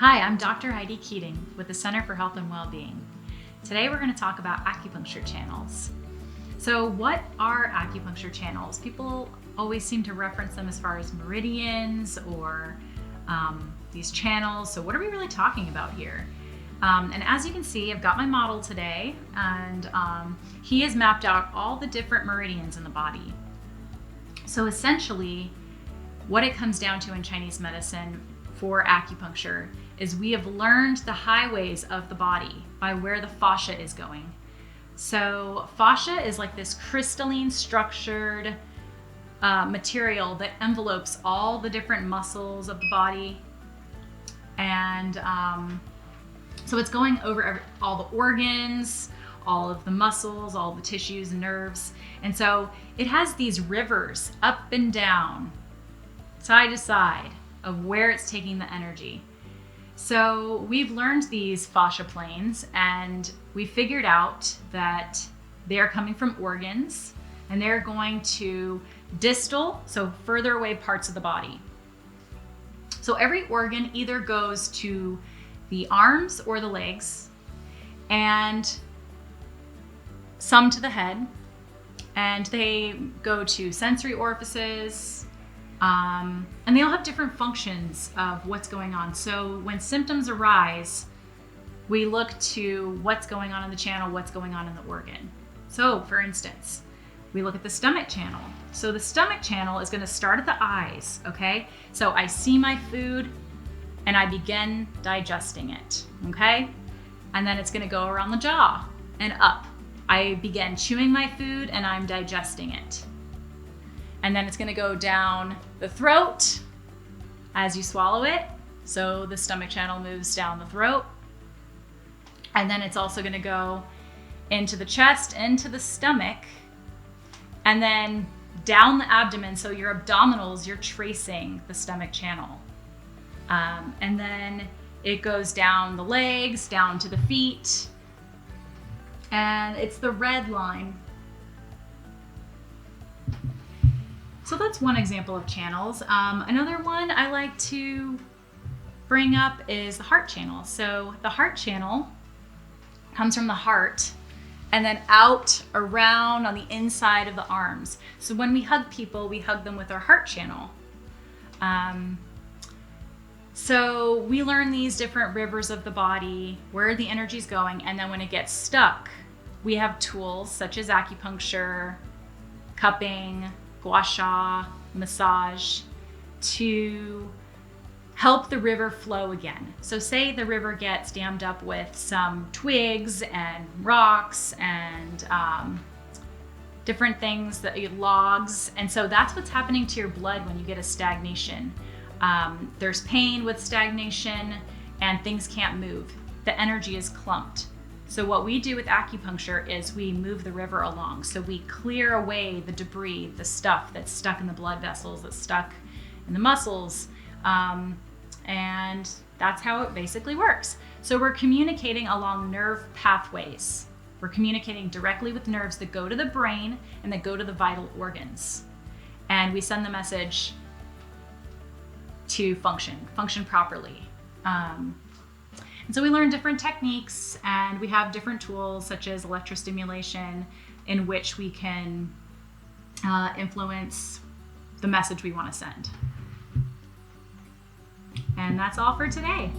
Hi, I'm Dr. Heidi Keating with the Center for Health and Wellbeing. Today we're going to talk about acupuncture channels. So what are acupuncture channels? People always seem to reference them as far as meridians or these channels. So what are we really talking about here? And as you can see, I've got my model today, and he has mapped out all the different meridians in the body. So essentially, what it comes down to in Chinese medicine for acupuncture is we have learned the highways of the body by where the fascia is going. So fascia is like this crystalline structured material that envelopes all the different muscles of the body. And so it's going over all the organs, all of the muscles, all the tissues and nerves. And so it has these rivers up and down, side to side, of where it's taking the energy. So we've learned these fascia planes, and we figured out that they're coming from organs, and they're going to distal, so further away parts of the body. So every organ either goes to the arms or the legs, and some to the head, and they go to sensory orifices, and they all have different functions of what's going on. So when symptoms arise, we look to what's going on in the channel, what's going on in the organ. So for instance, we look at the stomach channel. So the stomach channel is going to start at the eyes, okay? So I see my food and I begin digesting it, okay? And then it's going to go around the jaw and up. I begin chewing my food and I'm digesting it. And then it's going to go down the throat as you swallow it. So the stomach channel moves down the throat. And then it's also going to go into the chest, into the stomach, and then down the abdomen. So your abdominals, you're tracing the stomach channel. And then it goes down the legs, down to the feet. And it's the red line. So that's one example of channels. Another one I like to bring up is the heart channel. So the heart channel comes from the heart and then out around on the inside of the arms. So when we hug people, we hug them with our heart channel. So we learn these different rivers of the body, where the energy's going, and then when it gets stuck, we have tools such as acupuncture, cupping, gua sha, massage, to help the river flow again. So say the river gets dammed up with some twigs and rocks and different things, logs. And so that's what's happening to your blood when you get a stagnation. There's pain with stagnation and things can't move. The energy is clumped. So what we do with acupuncture is we move the river along. So we clear away the debris, the stuff that's stuck in the blood vessels, that's stuck in the muscles. And that's how it basically works. So we're communicating along nerve pathways. We're communicating directly with nerves that go to the brain and that go to the vital organs. And we send the message to function properly. And so we learn different techniques, and we have different tools such as electrostimulation in which we can influence the message we want to send. And that's all for today.